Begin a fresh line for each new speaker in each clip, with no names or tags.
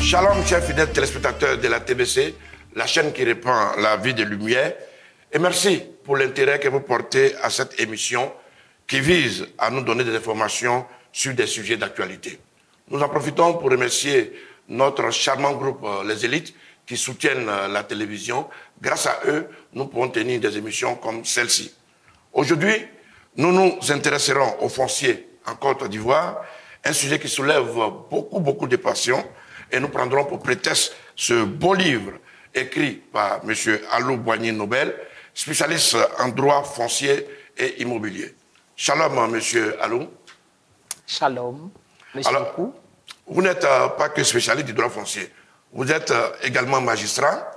Shalom, chers fidèles téléspectateurs de la TBC, la chaîne qui répand la vie de lumière. Et merci pour l'intérêt que vous portez à cette émission qui vise à nous donner des informations sur des sujets d'actualité. Nous en profitons pour remercier notre charmant groupe Les Élites qui soutiennent la télévision. Grâce à eux, nous pouvons tenir des émissions comme celle-ci. Aujourd'hui, nous nous intéresserons au foncier en Côte d'Ivoire, un sujet qui soulève beaucoup de passion. Et nous prendrons pour prétexte ce beau livre écrit par M. Alou Boigny-Nobel, spécialiste en droit foncier et immobilier. Shalom, M. Alou.
Shalom, M. Oku.
Vous n'êtes pas que spécialiste du droit foncier. Vous êtes également magistrat,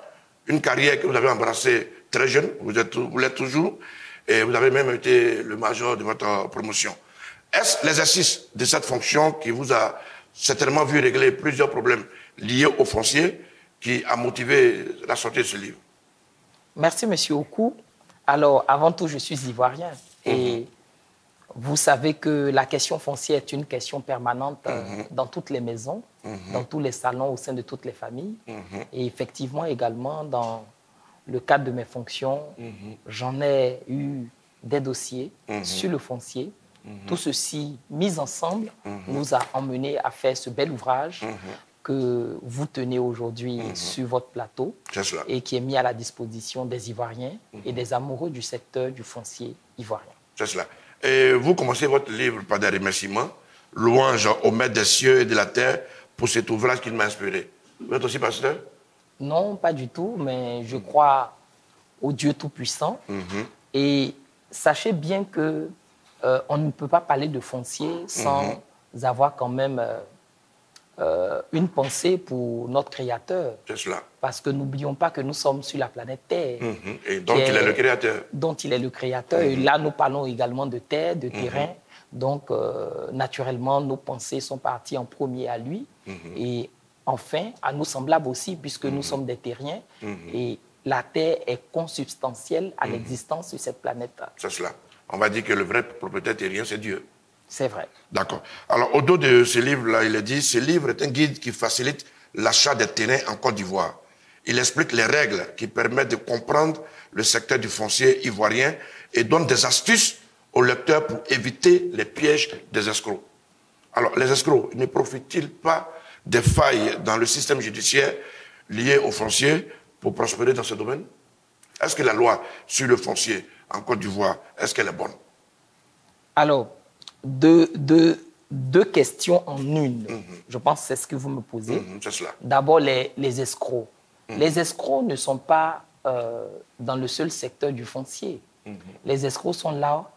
une carrière que vous avez embrassée très jeune, vous l'êtes toujours, et vous avez même été le major de votre promotion. Est-ce l'exercice de cette fonction qui vous a certainement vu régler plusieurs problèmes liés au foncier qui a motivé la sortie de ce livre?
Merci, M. Oku. Alors, avant tout, je suis ivoirien. Et vous savez que la question foncière est une question permanente dans toutes les maisons, dans tous les salons, au sein de toutes les familles. Et effectivement, également, dans le cadre de mes fonctions, j'en ai eu des dossiers sur le foncier. Tout ceci, mis ensemble, nous a emmenés à faire ce bel ouvrage que vous tenez aujourd'hui sur votre plateau et qui est mis à la disposition des Ivoiriens et des amoureux du secteur du foncier ivoirien.
C'est cela. Et vous commencez votre livre par des remerciements, louange au maître des cieux et de la terre pour cet ouvrage qui m'a inspiré. Vous êtes aussi pasteur?
Non, pas du tout, mais je crois au Dieu Tout-Puissant. Et sachez bien que on ne peut pas parler de foncier sans avoir quand même une pensée pour notre Créateur.
C'est cela.
Parce que n'oublions pas que nous sommes sur la planète Terre.
Et dont il est le Créateur.
Dont il est le Créateur. Et là, nous parlons également de terre, de terrain. Donc, naturellement, nos pensées sont parties en premier à lui. Et enfin, à nos semblables aussi, puisque nous sommes des terriens. Et la Terre est consubstantielle à l'existence sur cette planète.
C'est cela. On va dire que le vrai propriétaire terrien, c'est Dieu.
C'est vrai.
D'accord. Alors, au dos de ce livre-là, il est dit, ce livre est un guide qui facilite l'achat des terrains en Côte d'Ivoire. Il explique les règles qui permettent de comprendre le secteur du foncier ivoirien et donne des astuces aux lecteurs pour éviter les pièges des escrocs. Alors, les escrocs ne profitent-ils pas des failles dans le système judiciaire lié au foncier pour prospérer dans ce domaine? Est-ce que la loi sur le foncier en Côte d'Ivoire, est-ce qu'elle est bonne?
Alors, deux questions en une. Je pense que c'est ce que vous me posez.
C'est cela.
D'abord, les escrocs. Les escrocs ne sont pas dans le seul secteur du foncier. Les escrocs sont là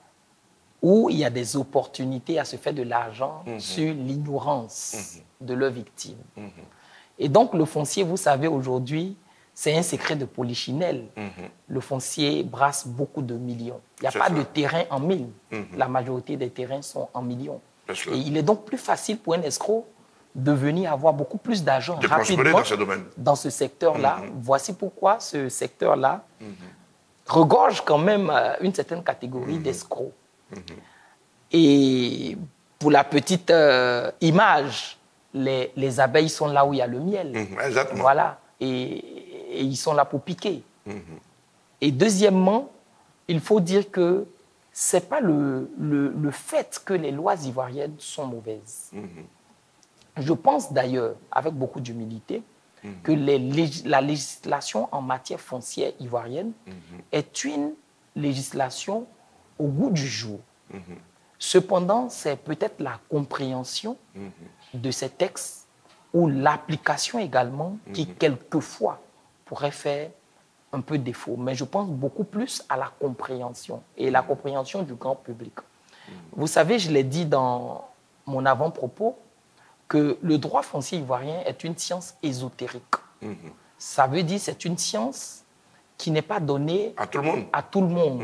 où il y a des opportunités à se faire de l'argent sur l'ignorance de leurs victimes. Et donc, le foncier, vous savez, aujourd'hui, c'est un secret de polichinelle. Le foncier brasse beaucoup de millions. Il n'y a pas de terrain en mille. La majorité des terrains sont en millions. Et il est donc plus facile pour un escroc de venir avoir beaucoup plus d'argent rapidement
dans ce domaine.
Dans ce secteur-là. Voici pourquoi ce secteur-là regorge quand même une certaine catégorie d'escrocs. Et pour la petite image, les abeilles sont là où il y a le miel.
Exactement.
Voilà. Et ils sont là pour piquer. Et deuxièmement, il faut dire que ce n'est pas le fait que les lois ivoiriennes sont mauvaises. Je pense d'ailleurs, avec beaucoup d'humilité, que la législation en matière foncière ivoirienne est une législation au goût du jour. Cependant, c'est peut-être la compréhension de ces textes ou l'application également qui, quelquefois, pourrait faire un peu défaut. Mais je pense beaucoup plus à la compréhension et la compréhension du grand public. Vous savez, je l'ai dit dans mon avant-propos, que le droit foncier ivoirien est une science ésotérique. Ça veut dire que c'est une science qui n'est pas donné
à tout le monde.
À tout le monde.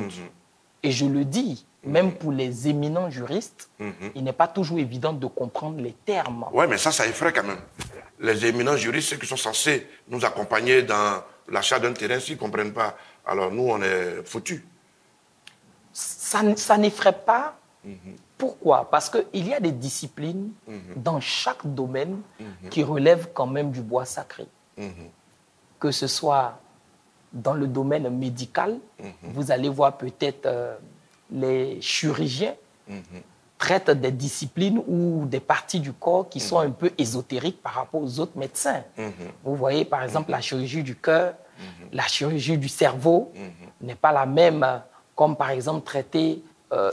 Et je le dis, même pour les éminents juristes, il n'est pas toujours évident de comprendre les termes.
Oui, mais ça effraie quand même. Les éminents juristes, ceux qui sont censés nous accompagner dans l'achat d'un terrain, s'ils ne comprennent pas, alors nous, on est foutus.
Ça n'effraie pas. Pourquoi? Parce qu'il y a des disciplines dans chaque domaine qui relèvent quand même du bois sacré. Que ce soit dans le domaine médical, vous allez voir peut-être les chirurgiens traitent des disciplines ou des parties du corps qui sont un peu ésotériques par rapport aux autres médecins. Vous voyez, par exemple, la chirurgie du cœur, la chirurgie du cerveau n'est pas la même comme, par exemple, traiter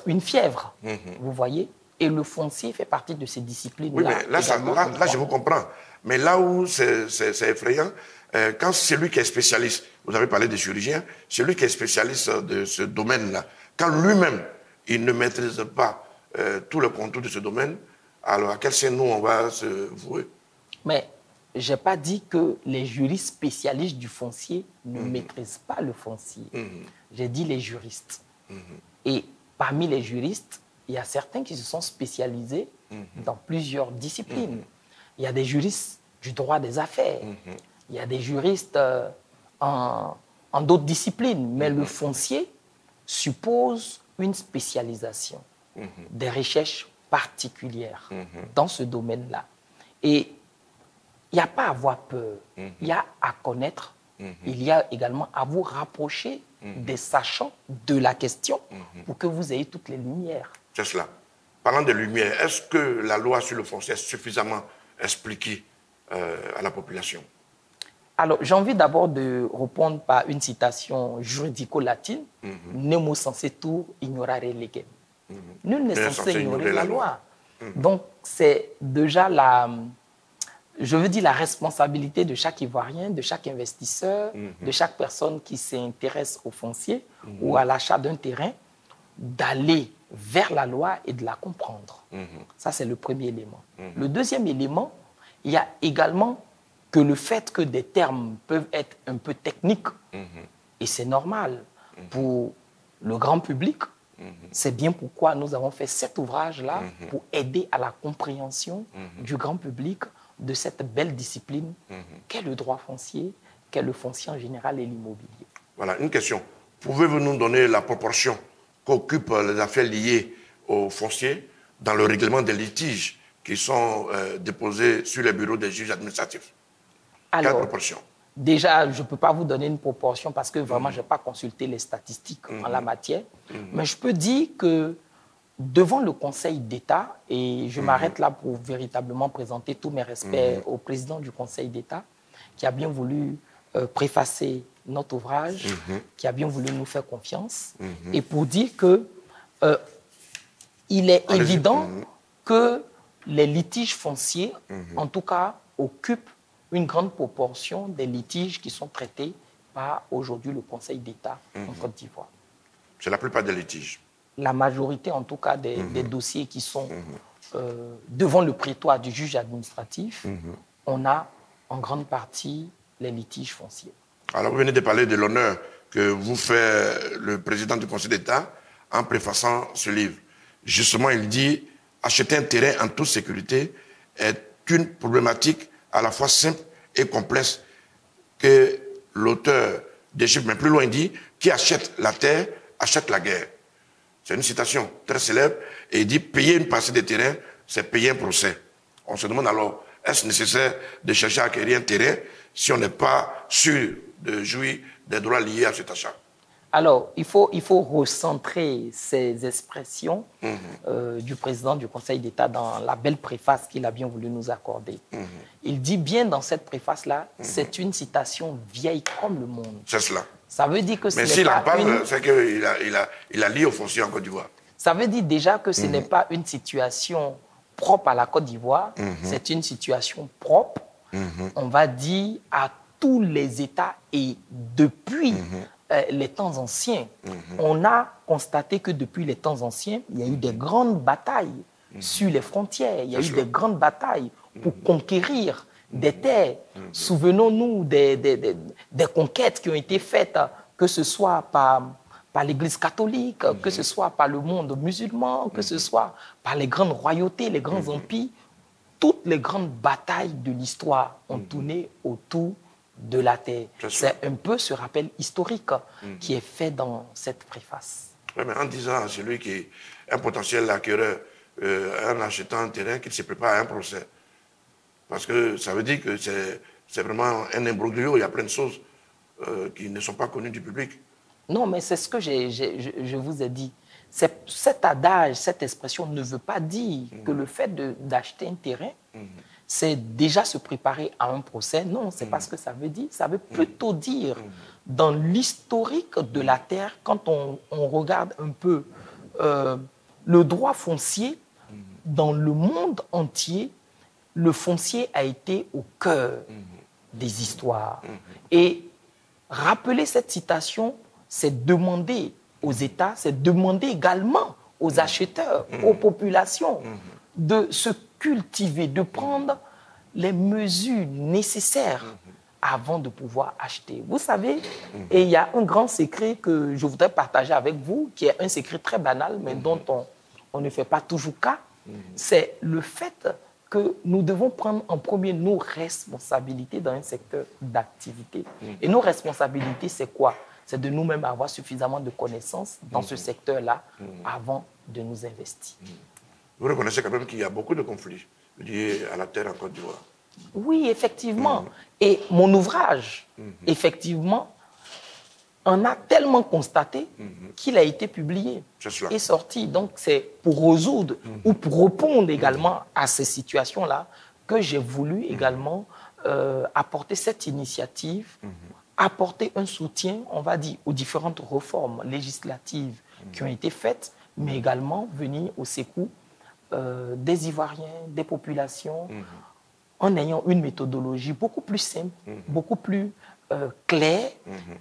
une fièvre. Vous voyez? Et le foncier fait partie de ces disciplines-là.
Oui, mais là, je vous comprends. Mais là où c'est effrayant, quand celui qui est spécialiste, vous avez parlé des chirurgiens, celui qui est spécialiste de ce domaine-là, quand lui-même, il ne maîtrise pas tout le contour de ce domaine, alors à quel sein nous on va se vouer?
Mais je n'ai pas dit que les juristes spécialistes du foncier ne maîtrisent pas le foncier. J'ai dit les juristes. Et parmi les juristes, il y a certains qui se sont spécialisés dans plusieurs disciplines. Il y a des juristes du droit des affaires. Il y a des juristes en d'autres disciplines. Mais le foncier suppose une spécialisation, des recherches particulières dans ce domaine-là. Et il n'y a pas à avoir peur. Il y a à connaître. Il y a également à vous rapprocher des sachants de la question pour que vous ayez toutes les lumières.
C'est cela. Parlant de lumière, est-ce que la loi sur le foncier est suffisamment expliquée à la population? Alors,
j'ai envie d'abord de répondre par une citation juridico-latine. Nemo sensetur ignorare legem. Nul n'est censé ignorer la loi. Donc, c'est déjà je veux dire la responsabilité de chaque Ivoirien, de chaque investisseur, de chaque personne qui s'intéresse au foncier ou à l'achat d'un terrain, d'aller vers la loi et de la comprendre. Ça, c'est le premier élément. Le deuxième élément, il y a également que le fait que des termes peuvent être un peu techniques, et c'est normal pour le grand public, c'est bien pourquoi nous avons fait cet ouvrage-là pour aider à la compréhension du grand public de cette belle discipline qu'est le droit foncier, qu'est le foncier en général et l'immobilier.
Voilà, une question. Pouvez-vous nous donner la proportion qu'occupent les affaires liées au foncier dans le règlement des litiges qui sont déposés sur les bureaux des juges administratifs?
Alors,
quelle proportion?
Déjà, je ne peux pas vous donner une proportion parce que vraiment, je n'ai pas consulté les statistiques en la matière. Mais je peux dire que devant le Conseil d'État, et je m'arrête là pour véritablement présenter tous mes respects au président du Conseil d'État, qui a bien voulu préfacer notre ouvrage, qui a bien voulu nous faire confiance, et pour dire que il est évident que les litiges fonciers, en tout cas, occupent une grande proportion des litiges qui sont traités par aujourd'hui le Conseil d'État en Côte d'Ivoire.
C'est la plupart des litiges.
La majorité, en tout cas, des dossiers qui sont devant le prétoire du juge administratif, on a en grande partie les litiges fonciers.
Alors, vous venez de parler de l'honneur que vous fait le président du Conseil d'État en préfaçant ce livre. Justement, il dit « Acheter un terrain en toute sécurité est une problématique à la fois simple et complexe que l'auteur déchiffre. » Mais plus loin, il dit « Qui achète la terre, achète la guerre. » C'est une citation très célèbre. Et il dit « Payer une parcelle de terrain, c'est payer un procès. » On se demande alors, est-ce nécessaire de chercher à acquérir un terrain si on n'est pas sûr de jouir des droits liés à cet achat?
Alors, il faut recentrer ces expressions du président du Conseil d'État dans la belle préface qu'il a bien voulu nous accorder. Il dit bien dans cette préface-là, c'est une citation vieille comme le monde.
C'est cela.
Ça veut dire que ce
Mais
n'est
s'il
pas
en parle, c'est qu'il a lié au foncier en Côte d'Ivoire.
Ça veut dire déjà que ce n'est pas une situation propre à la Côte d'Ivoire, c'est une situation propre, on va dire, à tous les États et depuis les temps anciens. On a constaté que depuis les temps anciens, il y a eu des grandes batailles sur les frontières, il y a eu des grandes batailles pour conquérir des terres. Souvenons-nous des conquêtes qui ont été faites, que ce soit par l'Église catholique, que ce soit par le monde musulman, que ce soit par les grandes royautés, les grands empires. Toutes les grandes batailles de l'histoire ont tourné autour de la terre. C'est un peu ce rappel historique qui est fait dans cette préface.
Oui, mais en disant à celui qui est un potentiel acquéreur, en achetant un terrain, qu'il se prépare à un procès. Parce que ça veut dire que c'est vraiment un imbroglio, il y a plein de choses qui ne sont pas connues du public.
Non, mais c'est ce que je vous ai dit. Cet adage, cette expression ne veut pas dire que le fait d'acheter un terrain, c'est déjà se préparer à un procès. Non, c'est pas ce que ça veut dire. Ça veut plutôt dire, dans l'historique de la terre, quand on regarde un peu le droit foncier, dans le monde entier, le foncier a été au cœur des histoires. Et rappeler cette citation, c'est demander aux États, c'est demander également aux acheteurs, aux populations, de se cultiver, de prendre les mesures nécessaires avant de pouvoir acheter. Vous savez, et il y a un grand secret que je voudrais partager avec vous, qui est un secret très banal, mais dont on ne fait pas toujours cas, c'est le fait que nous devons prendre en premier nos responsabilités dans un secteur d'activité. Et nos responsabilités, c'est quoi? C'est de nous-mêmes avoir suffisamment de connaissances dans ce secteur-là avant de nous investir.
Vous reconnaissez quand même qu'il y a beaucoup de conflits liés à la terre en Côte d'Ivoire.
Oui, effectivement. Et mon ouvrage, effectivement, en a tellement constaté qu'il a été publié et sorti. Donc, c'est pour résoudre ou pour répondre également à ces situations-là que j'ai voulu également apporter cette initiative, apporter un soutien, on va dire, aux différentes réformes législatives qui ont été faites, mais également venir au secours des Ivoiriens, des populations, en ayant une méthodologie beaucoup plus simple, beaucoup plus claire,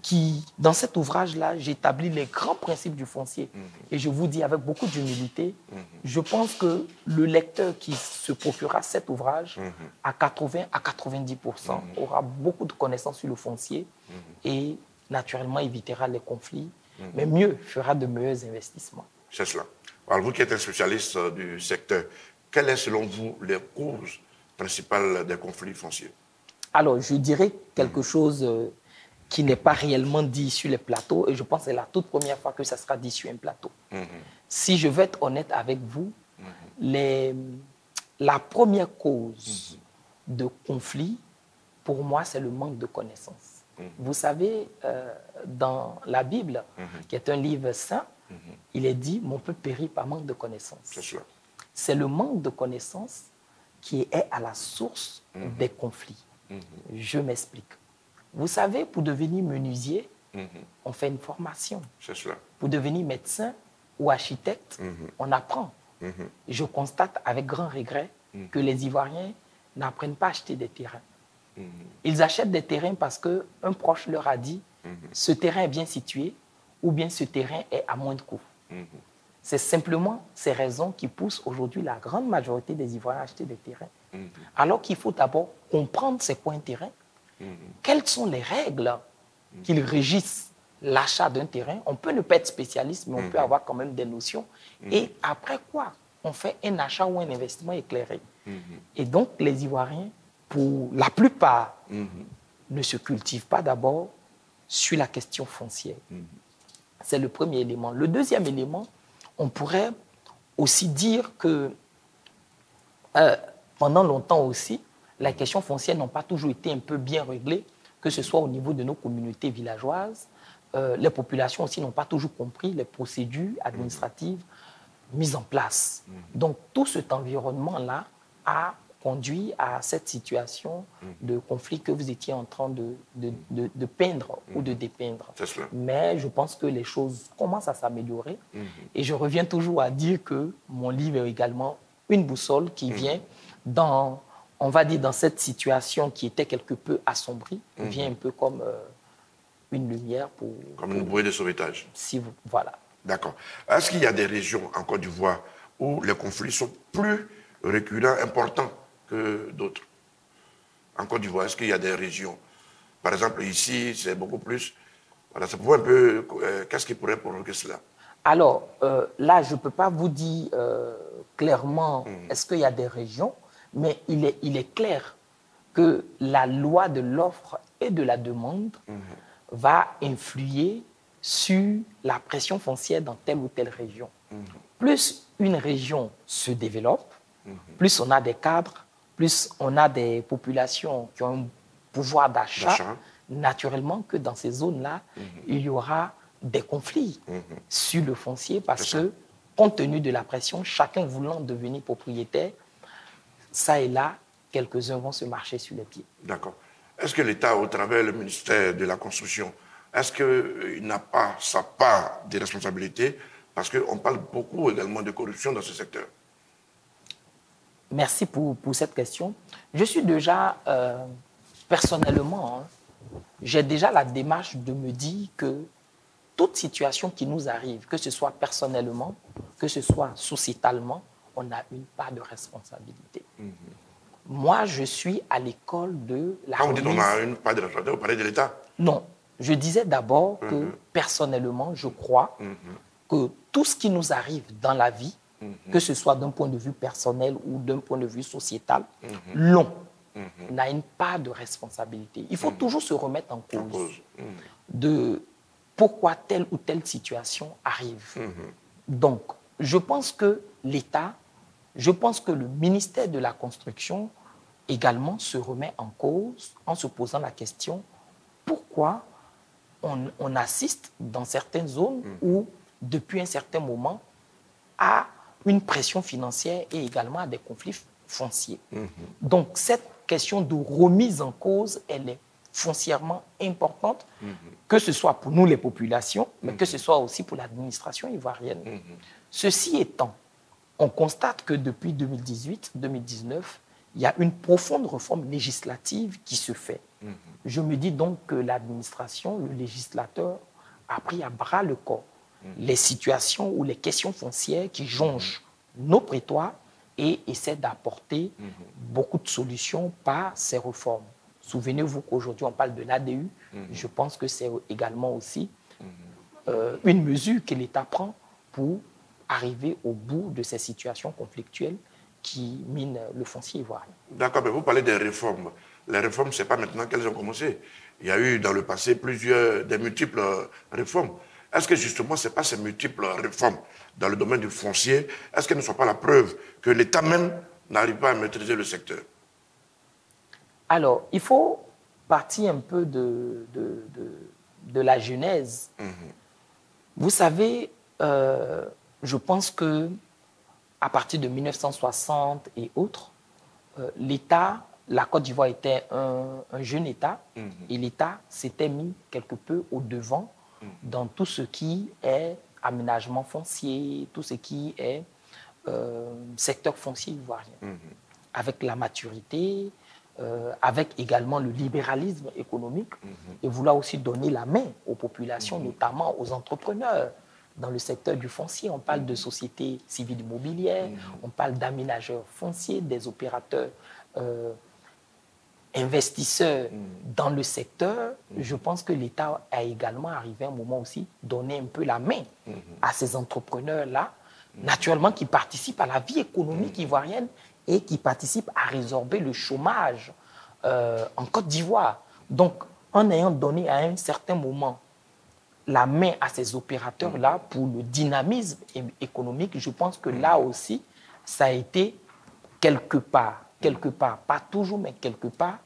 qui, dans cet ouvrage-là, j'établis les grands principes du foncier. Et je vous dis avec beaucoup d'humilité, je pense que le lecteur qui se procurera cet ouvrage, à 80 à 90%, aura beaucoup de connaissances sur le foncier et naturellement évitera les conflits, mais mieux, fera de meilleurs investissements.
C'est cela. Alors, vous qui êtes un spécialiste du secteur, quelles sont selon vous les causes principales des conflits fonciers?
Alors, je dirais quelque chose qui n'est pas réellement dit sur les plateaux, et je pense que c'est la toute première fois que ça sera dit sur un plateau. Si je veux être honnête avec vous, la première cause de conflit, pour moi, c'est le manque de connaissances. Vous savez, dans la Bible, qui est un livre saint, il est dit « Mon peuple périt par manque de connaissances ». C'est le manque de connaissances qui est à la source des conflits. Je m'explique. Vous savez, pour devenir menuisier, on fait une formation. Pour devenir médecin ou architecte, on apprend. Je constate avec grand regret que les Ivoiriens n'apprennent pas à acheter des terrains. Ils achètent des terrains parce qu'un proche leur a dit ce terrain est bien situé ou bien ce terrain est à moins de coût. C'est simplement ces raisons qui poussent aujourd'hui la grande majorité des Ivoiriens à acheter des terrains. Alors qu'il faut d'abord comprendre c'est quoi un terrain, quelles sont les règles qui régissent l'achat d'un terrain. On peut ne pas être spécialiste, mais on peut avoir quand même des notions. Et après quoi, on fait un achat ou un investissement éclairé. Et donc, les Ivoiriens, pour la plupart, ne se cultivent pas d'abord sur la question foncière. C'est le premier élément. Le deuxième élément, on pourrait aussi dire que pendant longtemps aussi, les questions foncières n'ont pas toujours été un peu bien réglées, que ce soit au niveau de nos communautés villageoises. Les populations aussi n'ont pas toujours compris les procédures administratives mises en place. Donc, tout cet environnement-là a conduit à cette situation de conflit que vous étiez en train de peindre ou de dépeindre. Mais je pense que les choses commencent à s'améliorer. Et je reviens toujours à dire que mon livre est également une boussole qui vient dans, on va dire, dans cette situation qui était quelque peu assombrie, vient un peu comme une lumière pour...
Comme une bouée de sauvetage.
Si vous, voilà.
D'accord. Est-ce qu'il y a des régions en Côte d'Ivoire où les conflits sont plus récurrents, importants que d'autres? En Côte d'Ivoire, est-ce qu'il y a des régions? Par exemple, ici, c'est beaucoup plus Voilà, ça pourrait un peu... Qu'est-ce qui pourrait provoquer cela?
Alors, là, je ne peux pas vous dire clairement est-ce qu'il y a des régions, mais il est clair que la loi de l'offre et de la demande va influer sur la pression foncière dans telle ou telle région. Plus une région se développe, plus on a des cadres, plus on a des populations qui ont un pouvoir d'achat, naturellement que dans ces zones-là, il y aura des conflits sur le foncier parce que, compte tenu de la pression, chacun voulant devenir propriétaire, ça et là, quelques-uns vont se marcher sur les pieds.
D'accord. Est-ce que l'État, au travers du ministère de la Construction, est-ce qu'il n'a pas sa part de responsabilité? Parce qu'on parle beaucoup également de corruption dans ce secteur.
Merci pour cette question. Je suis déjà, personnellement, j'ai déjà la démarche de me dire que toute situation qui nous arrive, que ce soit personnellement, que ce soit sociétalement, on a une part de responsabilité. Moi, je suis à l'école de la
Quand vous dites qu'on a une part de responsabilité, vous parlez de l'État?
Non. Je disais d'abord que, personnellement, je crois que tout ce qui nous arrive dans la vie, que ce soit d'un point de vue personnel ou d'un point de vue sociétal, l'on a une part de responsabilité. Il faut toujours se remettre en cause de pourquoi telle ou telle situation arrive. Donc, je pense que l'État, je pense que le ministère de la Construction également se remet en cause en se posant la question pourquoi on assiste dans certaines zones où, depuis un certain moment, à une pression financière et également à des conflits fonciers. Donc, cette question de remise en cause, elle est foncièrement importante, que ce soit pour nous les populations, mais que ce soit aussi pour l'administration ivoirienne. Ceci étant, on constate que depuis 2018-2019, il y a une profonde réforme législative qui se fait. Je me dis donc que l'administration, le législateur, a pris à bras le corps les situations ou les questions foncières qui jonchent nos prétoires et essaie d'apporter beaucoup de solutions par ces réformes. Souvenez-vous qu'aujourd'hui, on parle de l'ADU. Je pense que c'est également aussi une mesure que l'État prend pour arriver au bout de ces situations conflictuelles qui minent le foncier ivoirien.
D'accord, mais vous parlez des réformes. Les réformes, ce n'est pas maintenant qu'elles ont commencé. Il y a eu dans le passé des multiples réformes. Est-ce que justement, ce n'est pas ces multiples réformes dans le domaine du foncier, est-ce qu'elles ne sont pas la preuve que l'État même n'arrive pas à maîtriser le secteur?
Alors, il faut partir un peu de la genèse. Vous savez, je pense que à partir de 1960 et autres, l'État, la Côte d'Ivoire était un jeune État et l'État s'était mis quelque peu au devant dans tout ce qui est aménagement foncier, tout ce qui est secteur foncier ivoirien. Avec la maturité, avec également le libéralisme économique et vouloir aussi donner la main aux populations, notamment aux entrepreneurs. Dans le secteur du foncier, on parle de sociétés civiles immobilières, on parle d'aménageurs fonciers, des opérateurs investisseurs dans le secteur. Je pense que l'État a également arrivé à un moment aussi donner un peu la main à ces entrepreneurs-là, naturellement qui participent à la vie économique ivoirienne et qui participent à résorber le chômage en Côte d'Ivoire. Donc, en ayant donné à un certain moment la main à ces opérateurs-là pour le dynamisme économique, je pense que là aussi, ça a été quelque part, pas toujours, mais quelque part,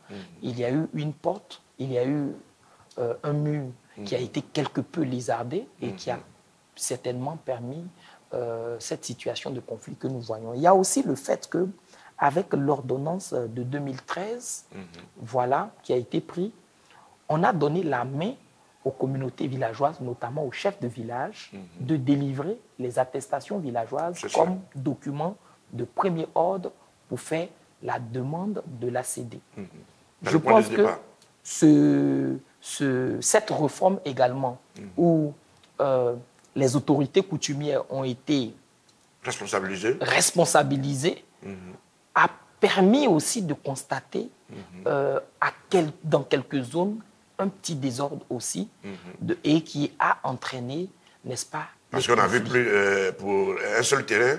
il y a eu une porte, il y a eu un mur qui a été quelque peu lézardé et qui a certainement permis cette situation de conflit que nous voyons. Il y a aussi le fait que, avec l'ordonnance de 2013, voilà, qui a été prise, on a donné la main aux communautés villageoises, notamment aux chefs de village, de délivrer les attestations villageoises comme document de premier ordre pour faire la demande de l'ACD. Je pense que cette réforme également, où les autorités coutumières ont été responsabilisées, a permis aussi de constater dans quelques zones un petit désordre aussi et qui a entraîné, n'est-ce pas?
Parce qu'on a vu plus, pour un seul terrain,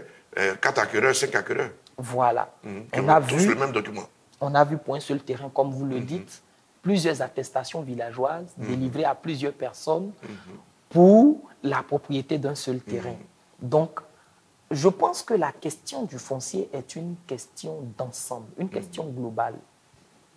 4 acquéreurs, 5 acquéreurs.
Voilà.
On a tous le même document.
On a vu pour un seul terrain, comme vous le dites, plusieurs attestations villageoises délivrées à plusieurs personnes pour la propriété d'un seul terrain. Donc, je pense que la question du foncier est une question d'ensemble, une question globale.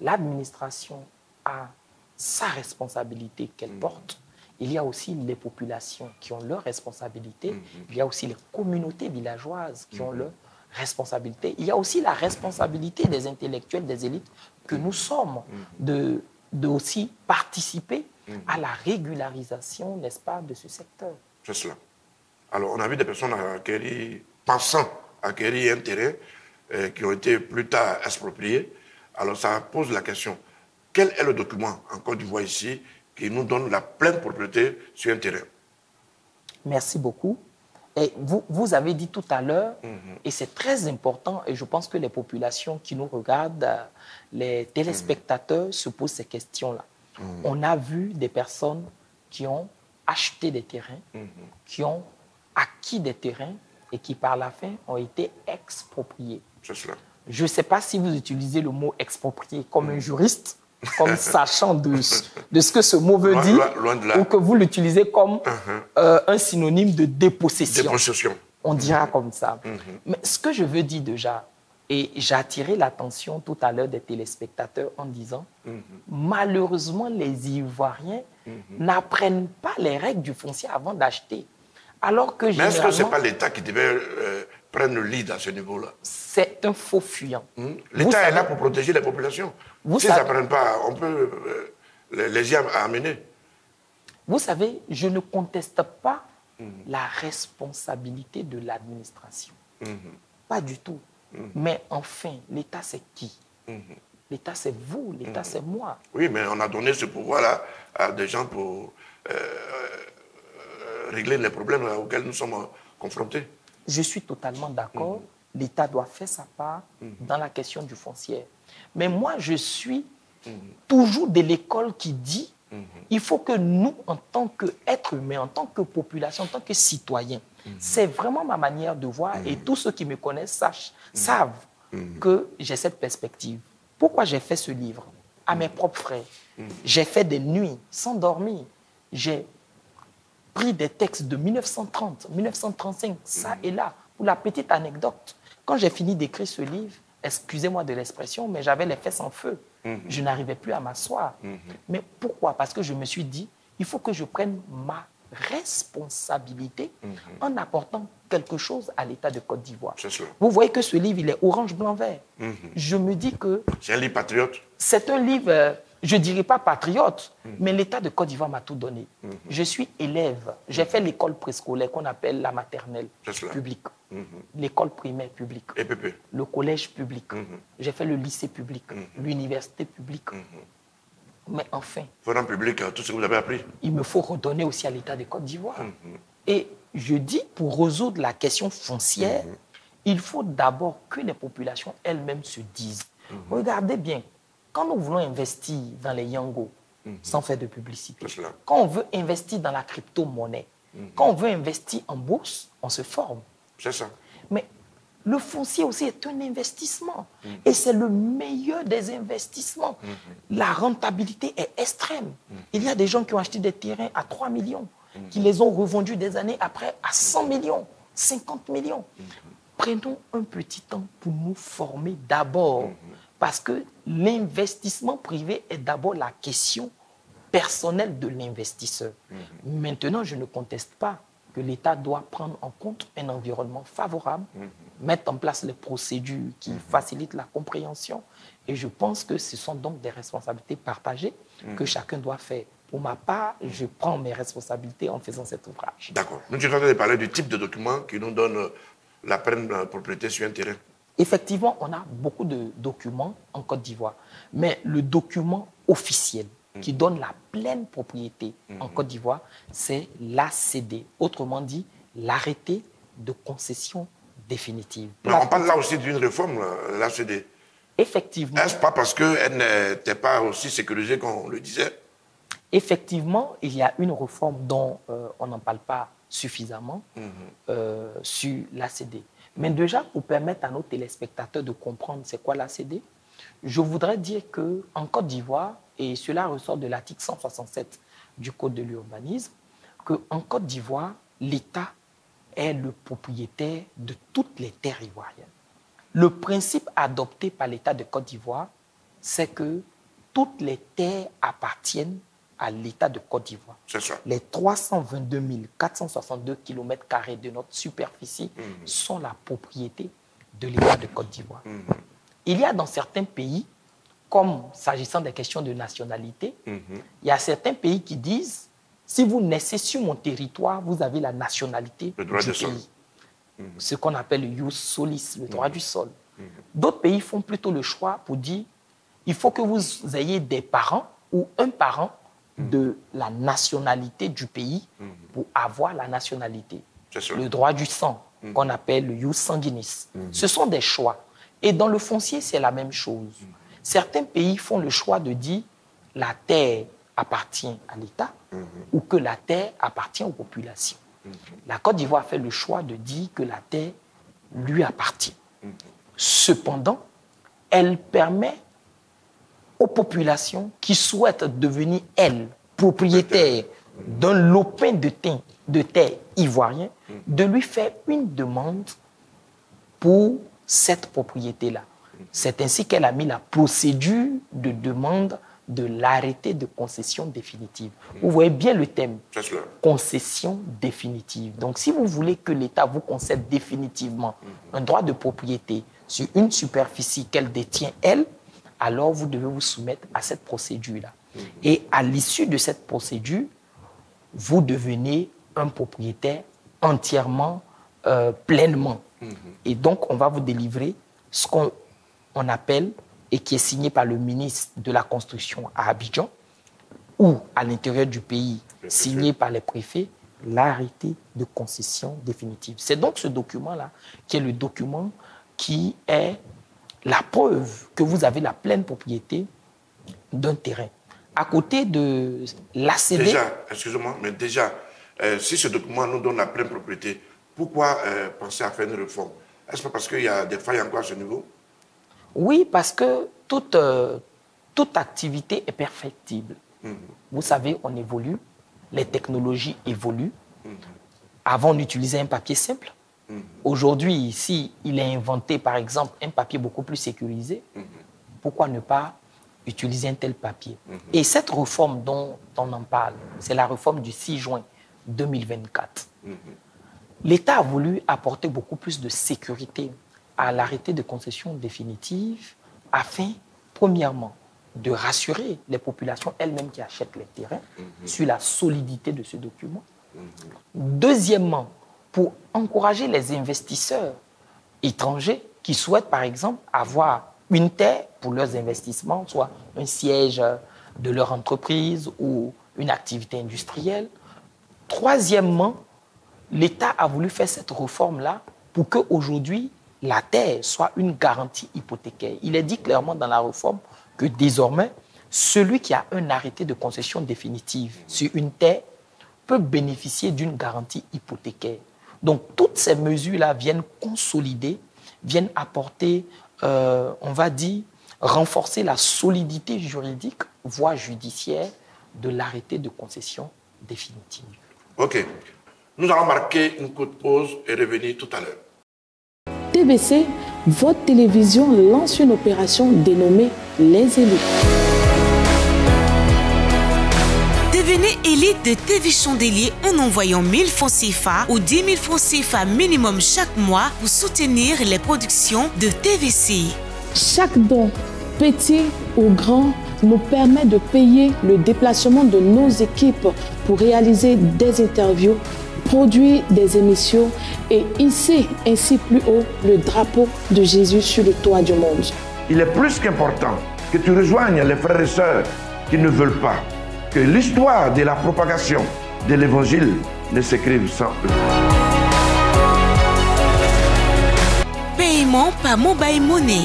L'administration a sa responsabilité qu'elle porte. Il y a aussi les populations qui ont leur responsabilité. Il y a aussi les communautés villageoises qui ont leur responsabilité. Il y a aussi la responsabilité des intellectuels, des élites que nous sommes de aussi participer à la régularisation, n'est-ce pas, de ce secteur.
C'est cela. Alors, on a vu des personnes pensant acquérir un terrain qui ont été plus tard expropriés. Alors, ça pose la question, quel est le document en Côte d'Ivoire ici qui nous donne la pleine propriété sur un terrain?
Merci beaucoup. Et vous avez dit tout à l'heure, et c'est très important, et je pense que les populations qui nous regardent, les téléspectateurs se posent ces questions-là. On a vu des personnes qui ont acheté des terrains, qui ont acquis des terrains et qui par la fin ont été expropriés.
C'est cela.
Je ne sais pas si vous utilisez le mot exproprié comme un juriste, comme sachant de ce que ce mot veut dire,
loin de là.
ou que vous l'utilisez comme un synonyme de dépossession.
Dépossession.
On dira comme ça. Mais ce que je veux dire déjà, et j'ai attiré l'attention tout à l'heure des téléspectateurs en disant, malheureusement, les Ivoiriens n'apprennent pas les règles du foncier avant d'acheter. Alors que
Mais est-ce que ce n'est pas l'État qui devait prendre le lead à ce niveau-là?
C'est un faux fuyant.
L'État est là pour protéger les populations. S'ils n'apprennent pas, on peut les y amener.
Vous savez, je ne conteste pas la responsabilité de l'administration. Pas du tout. Mais enfin, l'État, c'est qui? L'État, c'est vous, l'État, c'est moi.
Oui, mais on a donné ce pouvoir-là à des gens pour régler les problèmes auxquels nous sommes confrontés.
Je suis totalement d'accord. L'État doit faire sa part dans la question du foncier. Mais moi, je suis toujours de l'école qui dit il faut que nous, en tant qu'êtres humains, en tant que population, en tant que citoyens, c'est vraiment ma manière de voir et tous ceux qui me connaissent savent que j'ai cette perspective. Pourquoi j'ai fait ce livre? À mes propres frais. J'ai fait des nuits sans dormir. J'ai pris des textes de 1930, 1935, ça et là. Pour la petite anecdote, quand j'ai fini d'écrire ce livre, excusez-moi de l'expression, mais j'avais les fesses en feu. Je n'arrivais plus à m'asseoir. Mais pourquoi? Parce que je me suis dit, il faut que je prenne ma responsabilité en apportant quelque chose à l'État de Côte d'Ivoire. Vous voyez que ce livre, il est orange, blanc, vert. Je me dis que...
C'est un livre patriote.
C'est un livre, je ne dirais pas patriote, mais l'État de Côte d'Ivoire m'a tout donné. Je suis élève. J'ai fait l'école préscolaire qu'on appelle la maternelle publique. L'école primaire publique.
EPP.
Le collège public. J'ai fait le lycée public, l'université publique. Mais enfin,
Forum public, tout ce que vous avez appris.
Il me faut redonner aussi à l'État de Côte d'Ivoire. Et je dis, pour résoudre la question foncière, il faut d'abord que les populations elles-mêmes se disent. Regardez bien, quand nous voulons investir dans les Yango, sans faire de publicité, quand on veut investir dans la crypto-monnaie, quand on veut investir en bourse, on se forme.
C'est ça.
Mais le foncier aussi est un investissement. Et c'est le meilleur des investissements. La rentabilité est extrême. Il y a des gens qui ont acheté des terrains à 3 millions, qui les ont revendus des années après à 100 millions, 50 millions. Prenons un petit temps pour nous former d'abord. Parce que l'investissement privé est d'abord la question personnelle de l'investisseur. Maintenant, je ne conteste pas que l'État doit prendre en compte un environnement favorable, mettre en place les procédures qui facilitent la compréhension. Et je pense que ce sont donc des responsabilités partagées que chacun doit faire. Pour ma part, je prends mes responsabilités en faisant cet ouvrage.
D'accord. Nous sommes en train de parler du type de document qui nous donne la pleine propriété sur un terrain.
Effectivement, on a beaucoup de documents en Côte d'Ivoire. Mais le document officiel qui donne la pleine propriété en Côte d'Ivoire, c'est l'ACD. Autrement dit, l'arrêté de concession définitive.
Mais on parle là aussi d'une réforme, l'ACD.
Effectivement.
Est-ce pas parce qu'elle n'était pas aussi sécurisée qu'on le disait?
Effectivement, il y a une réforme dont on n'en parle pas suffisamment sur l'ACD. Mais déjà, pour permettre à nos téléspectateurs de comprendre c'est quoi l'ACD, je voudrais dire qu'en Côte d'Ivoire, et cela ressort de l'article 167 du Code de l'urbanisme, qu'en Côte d'Ivoire, l'État est le propriétaire de toutes les terres ivoiriennes. Le principe adopté par l'État de Côte d'Ivoire, c'est que toutes les terres appartiennent à l'État de Côte d'Ivoire.
C'est ça.
Les 322 462 km² de notre superficie sont la propriété de l'État de Côte d'Ivoire. Il y a dans certains pays, comme s'agissant des questions de nationalité, il y a certains pays qui disent, si vous naissez sur mon territoire, vous avez la nationalité du pays. Ce qu'on appelle le ius solis, le droit du sol. D'autres pays font plutôt le choix pour dire, il faut que vous ayez des parents ou un parent de la nationalité du pays pour avoir la nationalité. Le droit du sang, qu'on appelle le ius sanguinis. Ce sont des choix. Et dans le foncier, c'est la même chose. Certains pays font le choix de dire la terre appartient à l'État ou que la terre appartient aux populations. La Côte d'Ivoire fait le choix de dire que la terre lui appartient. Cependant, elle permet aux populations qui souhaitent devenir, elles, propriétaires d'un lopin de terre ivoirien, de lui faire une demande pour cette propriété-là. C'est ainsi qu'elle a mis la procédure de demande de l'arrêté de concession définitive. Vous voyez bien le thème, concession définitive. Donc, si vous voulez que l'État vous concède définitivement un droit de propriété sur une superficie qu'elle détient, elle, alors vous devez vous soumettre à cette procédure-là. Et à l'issue de cette procédure, vous devenez un propriétaire entièrement, pleinement. Et donc, on va vous délivrer ce qu'on appelle, et qui est signé par le ministre de la Construction à Abidjan, ou à l'intérieur du pays, signé par les préfets, l'arrêté de concession définitive. C'est donc ce document-là qui est le document qui est la preuve que vous avez la pleine propriété d'un terrain. À côté de l'ACD...
Déjà, excusez-moi, mais déjà, si ce document nous donne la pleine propriété, pourquoi penser à faire une réforme? Est-ce pas parce qu'il y a des failles encore à ce niveau?
Oui, parce que toute activité est perfectible. Vous savez, on évolue, les technologies évoluent. Avant, on utilisait un papier simple. Aujourd'hui, ici, il est inventé, par exemple, un papier beaucoup plus sécurisé. Pourquoi ne pas utiliser un tel papier? Et cette réforme dont on en parle, c'est la réforme du 6 juin 2024. L'État a voulu apporter beaucoup plus de sécurité à l'arrêté de concession définitive afin, premièrement, de rassurer les populations elles-mêmes qui achètent les terrains sur la solidité de ce document. Deuxièmement, pour encourager les investisseurs étrangers qui souhaitent, par exemple, avoir une terre pour leurs investissements, soit un siège de leur entreprise ou une activité industrielle. Troisièmement, l'État a voulu faire cette réforme-là pour qu'aujourd'hui, la terre soit une garantie hypothécaire. Il est dit clairement dans la réforme que désormais, celui qui a un arrêté de concession définitive sur une terre peut bénéficier d'une garantie hypothécaire. Donc, toutes ces mesures-là viennent consolider, viennent apporter, on va dire, renforcer la solidité juridique, voire judiciaire, de l'arrêté de concession définitive.
OK. Nous allons marquer une courte pause et revenir tout à l'heure.
TVC, votre télévision lance une opération dénommée Les Élites.
Devenez élite de TV Chandelier en envoyant 1000 francs CFA ou 10 000 francs CFA minimum chaque mois pour soutenir les productions de TVC.
Chaque don, petit ou grand, nous permet de payer le déplacement de nos équipes pour réaliser des interviews, produire des émissions et hisser ainsi plus haut le drapeau de Jésus sur le toit du monde.
Il est plus qu'important que tu rejoignes les frères et sœurs qui ne veulent pas que l'histoire de la propagation de l'évangile ne s'écrive sans eux.
Paiement par Mobile Money.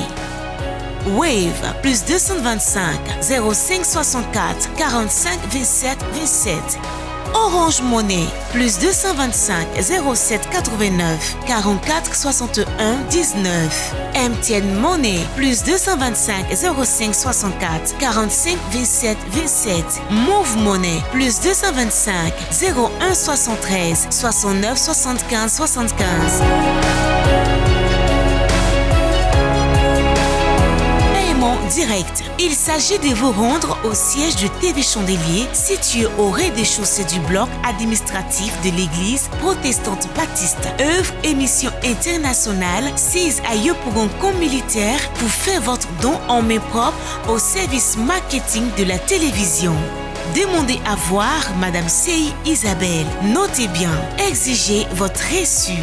Wave, plus 225 05 64 45 27 27. Orange Money, plus 225 07 89 44 61 19. MTN Money, plus 225 05 64 45 27 27. Move Money, plus 225 01 73 69 75 75. Direct. Il s'agit de vous rendre au siège du TV Chandelier, situé au rez-de-chaussée du bloc administratif de l'église protestante baptiste. Œuvre et mission internationale, 6 à Yopougon militaire pour faire votre don en main propre au service marketing de la télévision. Demandez à voir Madame C.I. Isabelle. Notez bien, exigez votre reçu.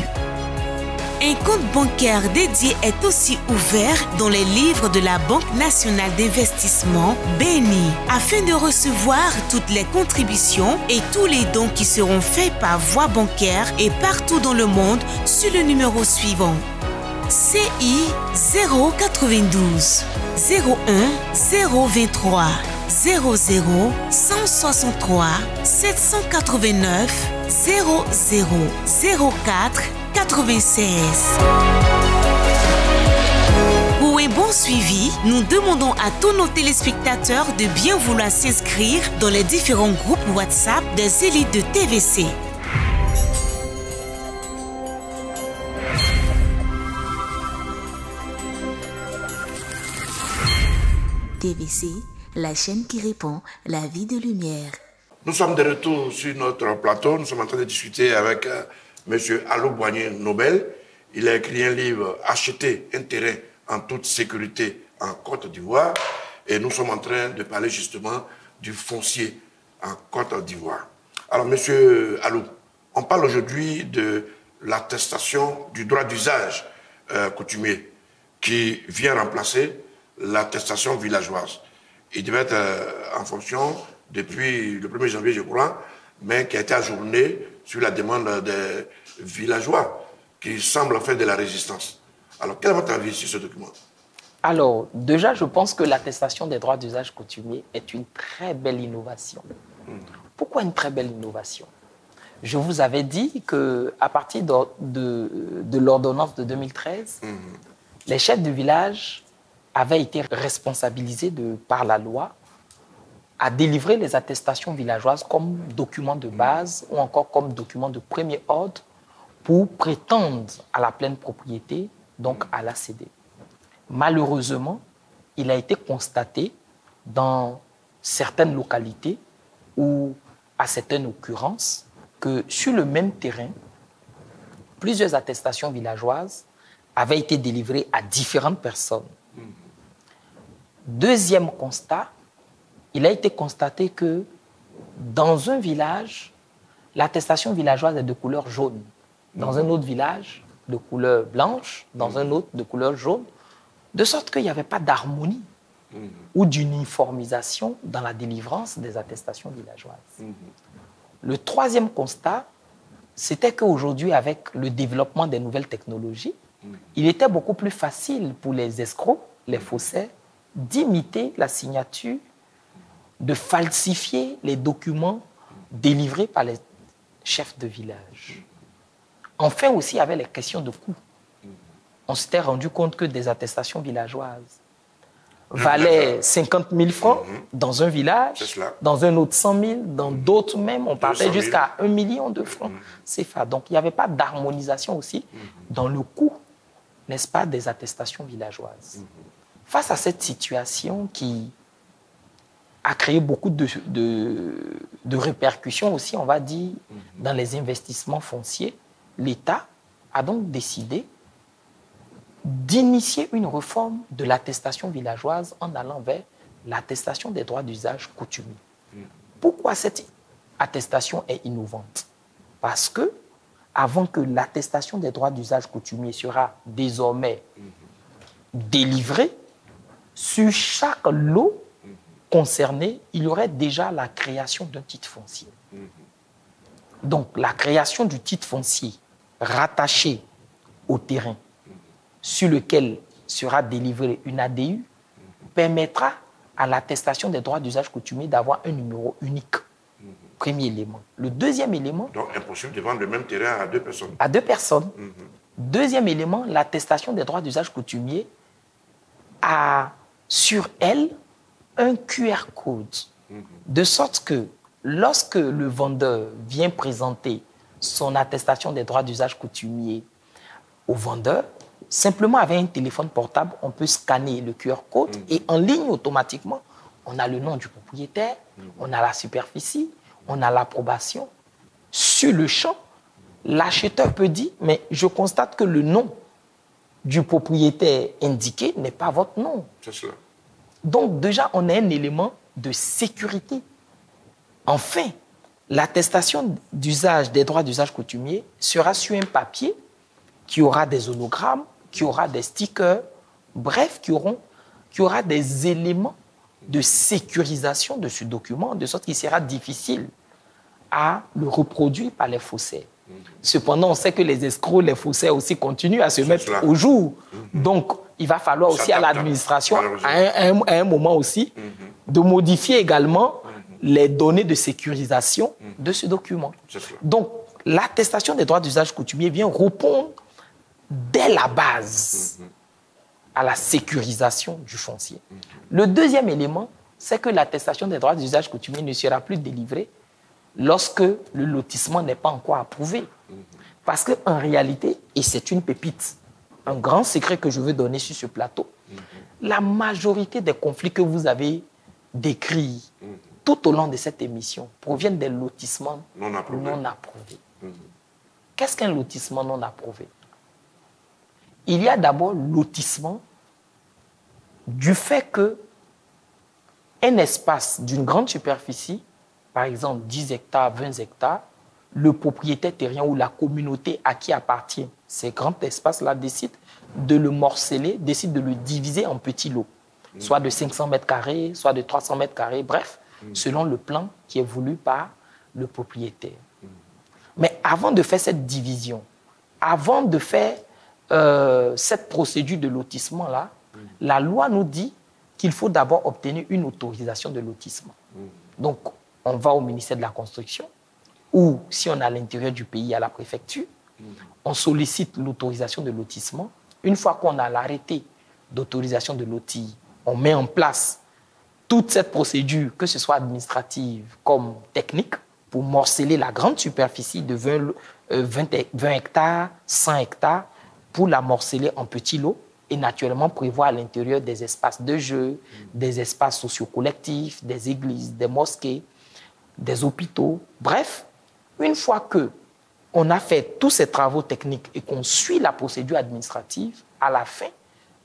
Un compte bancaire dédié est aussi ouvert dans les livres de la Banque nationale d'investissement, BNI, afin de recevoir toutes les contributions et tous les dons qui seront faits par voie bancaire et partout dans le monde sur le numéro suivant. CI 092 01 023 00 163 789 00 04 96. Pour un bon suivi, nous demandons à tous nos téléspectateurs de bien vouloir s'inscrire dans les différents groupes WhatsApp des élites de TVC. TVC, la chaîne qui répand la vie de lumière.
Nous sommes de retour sur notre plateau. Nous sommes en train de discuter avec M. Alou Boigny-Nobel. Il a écrit un livre « Acheter un terrain en toute sécurité en Côte d'Ivoire ». Et nous sommes en train de parler justement du foncier en Côte d'Ivoire. Alors, M. Alou, on parle aujourd'hui de l'attestation du droit d'usage coutumier qui vient remplacer l'attestation villageoise. Il devait être en fonction depuis le 1er janvier, je crois, mais qui a été ajourné sur la demande des villageois qui semblent faire de la résistance. Alors, quel est votre avis sur ce document?
Alors, déjà, je pense que l'attestation des droits d'usage coutumier est une très belle innovation. Pourquoi une très belle innovation? Je vous avais dit qu'à partir de l'ordonnance de 2013, les chefs de village avaient été responsabilisés par la loi à délivrer les attestations villageoises comme document de base ou encore comme document de premier ordre pour prétendre à la pleine propriété, donc à l'ACD. Malheureusement, il a été constaté dans certaines localités ou à certaines occurrences que sur le même terrain, plusieurs attestations villageoises avaient été délivrées à différentes personnes. Deuxième constat, il a été constaté que dans un village, l'attestation villageoise est de couleur jaune. Dans un autre village, de couleur blanche. Dans un autre, de couleur jaune. De sorte qu'il n'y avait pas d'harmonie ou d'uniformisation dans la délivrance des attestations villageoises. Le troisième constat, c'était qu'aujourd'hui, avec le développement des nouvelles technologies, il était beaucoup plus facile pour les escrocs, les faussaires, d'imiter la signature, de falsifier les documents délivrés par les chefs de village. Enfin aussi, il y avait les questions de coût. On s'était rendu compte que des attestations villageoises valaient 50 000 francs dans un village, dans un autre 100 000, dans d'autres même, on partait jusqu'à 1 million de francs CFA. Donc, il n'y avait pas d'harmonisation aussi dans le coût, n'est-ce pas, des attestations villageoises. Face à cette situation qui a créé beaucoup de répercussions aussi, on va dire, dans les investissements fonciers, l'État a donc décidé d'initier une réforme de l'attestation villageoise en allant vers l'attestation des droits d'usage coutumiers. Pourquoi cette attestation est innovante? Parce que, avant que l'attestation des droits d'usage coutumiers sera désormais délivrée, sur chaque lot concerné, il y aurait déjà la création d'un titre foncier. Donc, la création du titre foncier rattaché au terrain sur lequel sera délivrée une ADU permettra à l'attestation des droits d'usage coutumier d'avoir un numéro unique. Premier élément. Le deuxième élément...
Donc, impossible de vendre le même terrain à deux personnes.
À deux personnes. Deuxième élément, l'attestation des droits d'usage coutumier a sur elle un QR code. De sorte que lorsque le vendeur vient présenter son attestation des droits d'usage coutumier au vendeur, simplement avec un téléphone portable, on peut scanner le QR code et en ligne automatiquement, on a le nom du propriétaire, on a la superficie, on a l'approbation. Sur le champ, l'acheteur peut dire, mais je constate que le nom du propriétaire indiqué n'est pas votre nom.
C'est cela.
Donc déjà, on a un élément de sécurité. Enfin, l'attestation d'usage des droits d'usage coutumier sera sur un papier qui aura des hologrammes, qui aura des stickers, bref, qui aura des éléments de sécurisation de ce document, de sorte qu'il sera difficile à le reproduire par les faussaires. Cependant, on sait que les escrocs, les faussaires aussi continuent à se mettre au jour. Donc, il va falloir aussi à l'administration, à un moment aussi, de modifier également les données de sécurisation de ce document. Donc, l'attestation des droits d'usage coutumier vient répondre dès la base à la sécurisation du foncier. Le deuxième élément, c'est que l'attestation des droits d'usage coutumier ne sera plus délivrée lorsque le lotissement n'est pas encore approuvé. Parce qu'en réalité, et c'est une pépite, un grand secret que je veux donner sur ce plateau, la majorité des conflits que vous avez décrits tout au long de cette émission proviennent des lotissements non approuvés. Qu'est-ce qu'un lotissement non approuvé? Il y a d'abord lotissement du fait que un espace d'une grande superficie, par exemple 10 hectares, 20 hectares, le propriétaire terrien ou la communauté à qui appartient ces grands espaces-là décide de le morceler, décide de le diviser en petits lots, soit de 500 mètres carrés, soit de 300 mètres carrés, bref, selon le plan qui est voulu par le propriétaire. Mais avant de faire cette division, avant de faire cette procédure de lotissement-là, la loi nous dit qu'il faut d'abord obtenir une autorisation de lotissement. Donc, on va au ministère de la Construction, ou si on est à l'intérieur du pays, à la préfecture, on sollicite l'autorisation de lotissement. Une fois qu'on a l'arrêté d'autorisation de lotir, on met en place toute cette procédure, que ce soit administrative comme technique, pour morceler la grande superficie de 20 hectares, 100 hectares, pour la morceler en petits lots et naturellement prévoir à l'intérieur des espaces de jeu, des espaces socio-collectifs, des églises, des mosquées, des hôpitaux. Bref, une fois qu'on a fait tous ces travaux techniques et qu'on suit la procédure administrative, à la fin,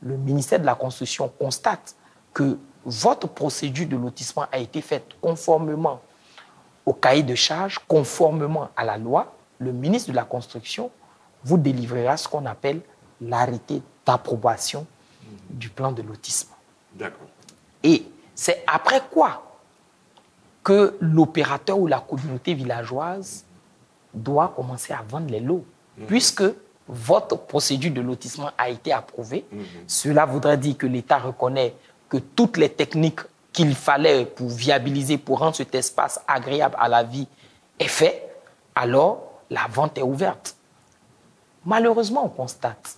le ministère de la Construction constate que votre procédure de lotissement a été faite conformément au cahier de charges, conformément à la loi. Le ministre de la Construction vous délivrera ce qu'on appelle l'arrêté d'approbation du plan de lotissement.
D'accord.
Et c'est après quoi que l'opérateur ou la communauté villageoise doit commencer à vendre les lots. Puisque votre procédure de lotissement a été approuvée, cela voudrait dire que l'État reconnaît que toutes les techniques qu'il fallait pour viabiliser, pour rendre cet espace agréable à la vie est fait, alors la vente est ouverte. Malheureusement, on constate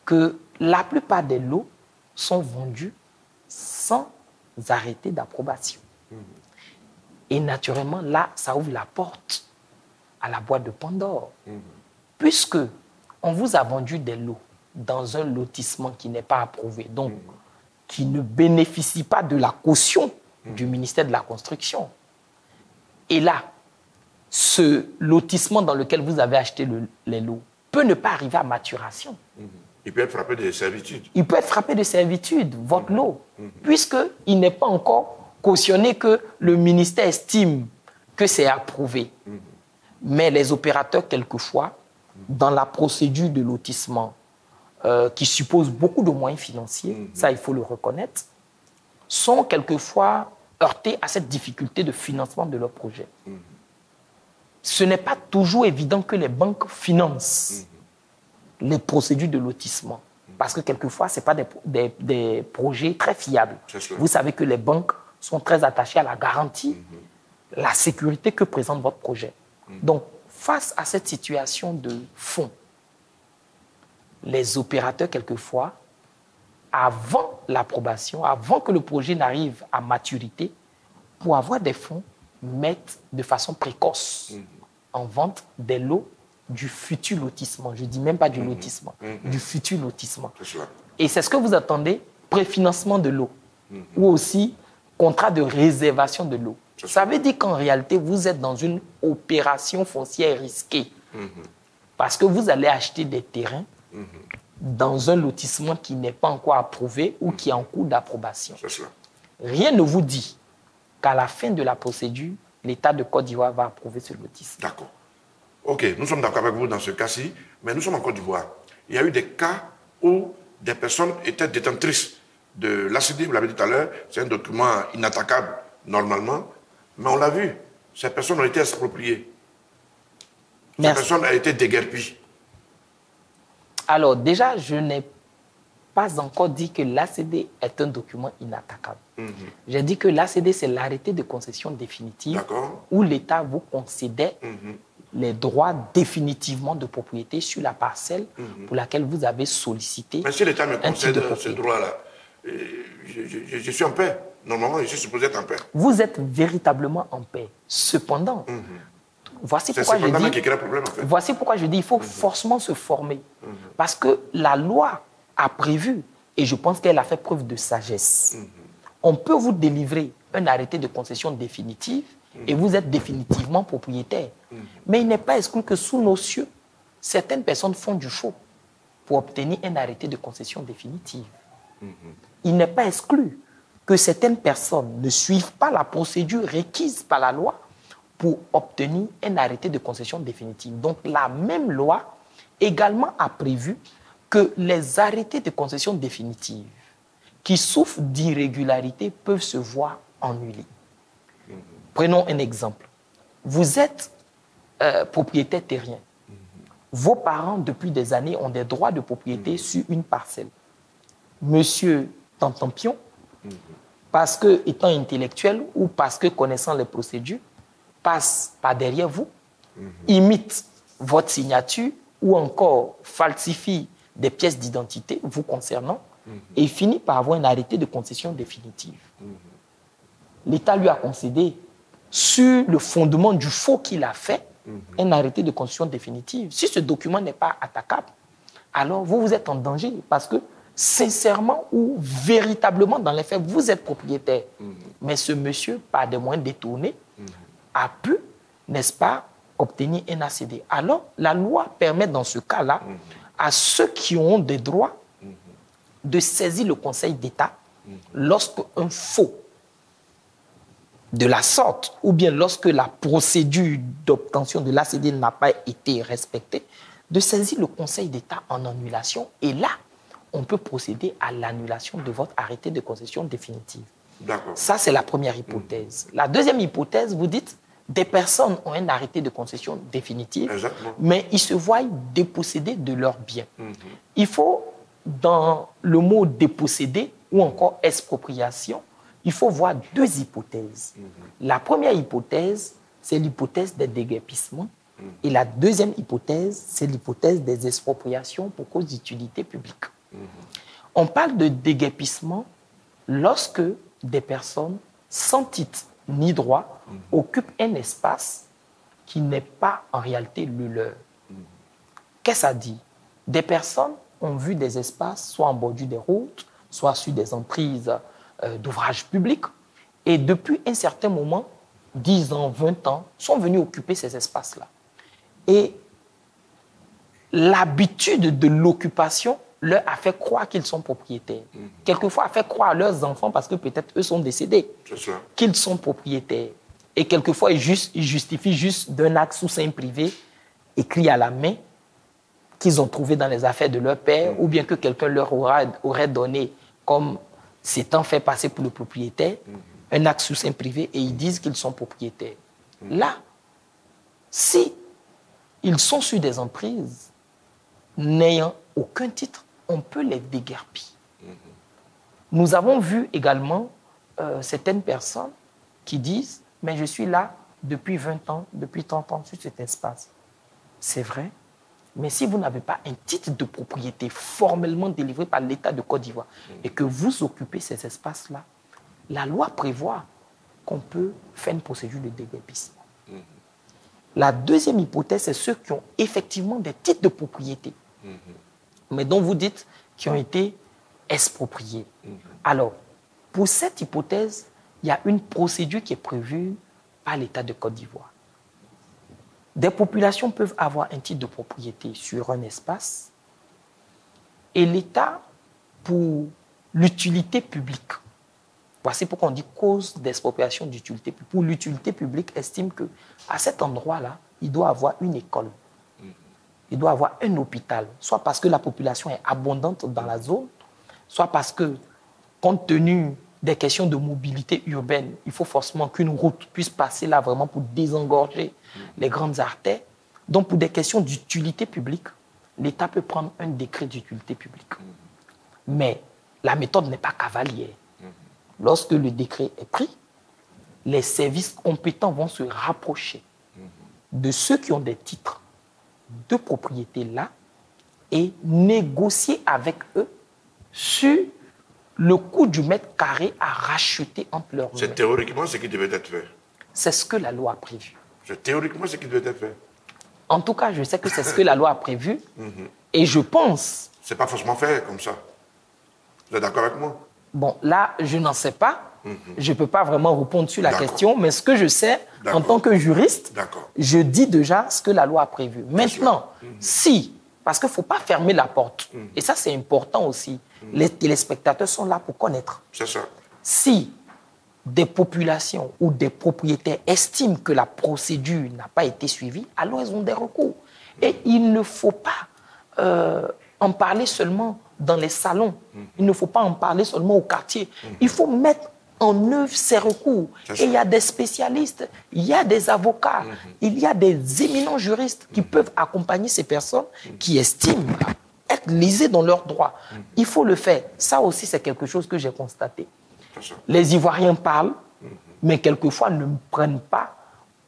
que la plupart des lots sont vendus sans arrêté d'approbation. Et naturellement, là, ça ouvre la porte à la boîte de Pandore. Puisque on vous a vendu des lots dans un lotissement qui n'est pas approuvé, donc qui ne bénéficie pas de la caution du ministère de la Construction. Et là, ce lotissement dans lequel vous avez acheté les lots peut ne pas arriver à maturation.
Il peut être frappé de servitude.
Il peut être frappé de servitude, votre lot, puisqu'il n'est pas encore cautionné que le ministère estime que c'est approuvé. Mais les opérateurs, quelquefois, dans la procédure de lotissement, qui suppose beaucoup de moyens financiers, ça il faut le reconnaître, sont quelquefois heurtés à cette difficulté de financement de leur projet. Ce n'est pas toujours évident que les banques financent les procédures de lotissement. Parce que quelquefois, ce n'est pas des projets très fiables.
C'est
Vous savez que les banques sont très attachées à la garantie, la sécurité que présente votre projet. Donc, face à cette situation de fonds, les opérateurs, quelquefois, avant l'approbation, avant que le projet n'arrive à maturité, pour avoir des fonds, mettent de façon précoce en vente des lots du futur lotissement. Je ne dis même pas du lotissement, du futur lotissement. Et c'est ce que vous attendez, préfinancement de l'eau ou aussi contrat de réservation de l'eau. Ça veut dire qu'en réalité, vous êtes dans une opération foncière risquée parce que vous allez acheter des terrains dans un lotissement qui n'est pas encore approuvé ou qui est en cours d'approbation. Rien ne vous dit qu'à la fin de la procédure, l'État de Côte d'Ivoire va approuver ce lotissement.
D'accord. Ok, nous sommes d'accord avec vous dans ce cas-ci, mais nous sommes en Côte d'Ivoire. Il y a eu des cas où des personnes étaient détentrices de l'ACD, vous l'avez dit tout à l'heure, c'est un document inattaquable normalement, mais on l'a vu, ces personnes ont été expropriées. Ces personnes ont été déguerpies.
Alors déjà, je n'ai pas encore dit que l'ACD est un document inattaquable. J'ai dit que l'ACD, c'est l'arrêté de concession définitive où l'État vous concédait les droits définitivement de propriété sur la parcelle pour laquelle vous avez sollicité.
Mais si l'État me concède ce droit-là, je suis en paix. Normalement, je suis supposé être en paix.
Vous êtes véritablement en paix. Cependant, voici pourquoi je dis,
qui crée problème, en fait.
voici pourquoi je dis qu'il faut forcément se former. Parce que la loi a prévu, et je pense qu'elle a fait preuve de sagesse, on peut vous délivrer un arrêté de concession définitive et vous êtes définitivement propriétaire. Mais il n'est pas exclu que sous nos cieux, certaines personnes font du faux pour obtenir un arrêté de concession définitive. Il n'est pas exclu que certaines personnes ne suivent pas la procédure requise par la loi pour obtenir un arrêté de concession définitive. Donc la même loi également a prévu que les arrêtés de concession définitive qui souffrent d'irrégularité peuvent se voir annulés. Prenons un exemple. Vous êtes propriétaire terrien. Vos parents, depuis des années, ont des droits de propriété sur une parcelle. Monsieur Tantampion, parce que étant intellectuel ou parce que connaissant les procédures, passe par derrière vous, imite votre signature ou encore falsifie des pièces d'identité vous concernant et finit par avoir un arrêté de concession définitive. L'État lui a concédé, sur le fondement du faux qu'il a fait, un arrêté de concession définitive. Si ce document n'est pas attaquable, alors vous êtes en danger parce que sincèrement ou véritablement dans les faits, vous êtes propriétaire. Mais ce monsieur, par des moyens détournés, a pu, n'est-ce pas, obtenir un ACD. Alors, la loi permet dans ce cas-là à ceux qui ont des droits de saisir le Conseil d'État lorsque un faux de la sorte, ou bien lorsque la procédure d'obtention de l'ACD n'a pas été respectée, de saisir le Conseil d'État en annulation. Et là, on peut procéder à l'annulation de votre arrêté de concession définitive. Ça, c'est la première hypothèse. La deuxième hypothèse, vous dites, des personnes ont un arrêté de concession définitive, mais ils se voient déposséder de leurs biens. Il faut, dans le mot déposséder ou encore expropriation, il faut voir deux hypothèses. La première hypothèse, c'est l'hypothèse des déguerpissements. Et la deuxième hypothèse, c'est l'hypothèse des expropriations pour cause d'utilité publique. On parle de déguerpissement lorsque des personnes sans titre ni droit occupent un espace qui n'est pas en réalité le leur. Qu'est-ce que ça dit? Des personnes ont vu des espaces soit en bordure des routes, soit sur des emprises d'ouvrages publics, et depuis un certain moment, 10 ans, 20 ans, sont venus occuper ces espaces-là. Et l'habitude de l'occupation leur a fait croire qu'ils sont propriétaires. Quelquefois, a fait croire à leurs enfants, parce que peut-être eux sont décédés, qu'ils sont propriétaires. Et quelquefois, ils justifient juste d'un acte sous seing privé, écrit à la main, qu'ils ont trouvé dans les affaires de leur père, ou bien que quelqu'un leur aurait donné comme s'étant fait passer pour le propriétaire, un acte sous seing privé, et ils disent qu'ils sont propriétaires. Là, si ils sont sur des emprises n'ayant aucun titre, on peut les déguerpir. Nous avons vu également certaines personnes qui disent « mais je suis là depuis 20 ans, depuis 30 ans sur cet espace ». C'est vrai, mais si vous n'avez pas un titre de propriété formellement délivré par l'État de Côte d'Ivoire et que vous occupez ces espaces-là, la loi prévoit qu'on peut faire une procédure de déguerpissement. La deuxième hypothèse, c'est ceux qui ont effectivement des titres de propriété, mais dont vous dites qui ont été expropriés. Alors, pour cette hypothèse, il y a une procédure qui est prévue par l'État de Côte d'Ivoire. Des populations peuvent avoir un titre de propriété sur un espace et l'État, pour l'utilité publique, voici pourquoi on dit cause d'expropriation d'utilité publique. Pour l'utilité publique, estime qu'à cet endroit-là, il doit avoir une école, il doit avoir un hôpital, soit parce que la population est abondante dans la zone, soit parce que, compte tenu des questions de mobilité urbaine, il faut forcément qu'une route puisse passer là vraiment pour désengorger les grandes artères. Donc, pour des questions d'utilité publique, l'État peut prendre un décret d'utilité publique. Mais la méthode n'est pas cavalière. Lorsque le décret est pris, les services compétents vont se rapprocher de ceux qui ont des titres de propriété là et négocier avec eux sur le coût du mètre carré à racheter entre leurs mains.
C'est théoriquement ce qui devait être fait.
C'est ce que la loi a prévu.
C'est théoriquement ce qui devait être fait.
En tout cas, je sais que c'est ce que la loi a prévu. Et je pense...
C'est pas forcément fait comme ça. Vous êtes d'accord avec moi?
Bon, là, je n'en sais pas. Je ne peux pas vraiment répondre sur la question. Mais ce que je sais, en tant que juriste, je dis déjà ce que la loi a prévu. Maintenant, si... Parce qu'il ne faut pas fermer la porte. Et ça, c'est important aussi. Les téléspectateurs sont là pour connaître.
C'est ça.
Si des populations ou des propriétaires estiment que la procédure n'a pas été suivie, alors ils ont des recours. Et il ne faut pas en parler seulement dans les salons. Il ne faut pas en parler seulement au quartier. Il faut mettre en œuvre ces recours. Et il y a des spécialistes, il y a des avocats, il y a des éminents juristes qui peuvent accompagner ces personnes qui estiment être lésées dans leurs droits. Il faut le faire. Ça aussi, c'est quelque chose que j'ai constaté. Les Ivoiriens parlent, mais quelquefois ne prennent pas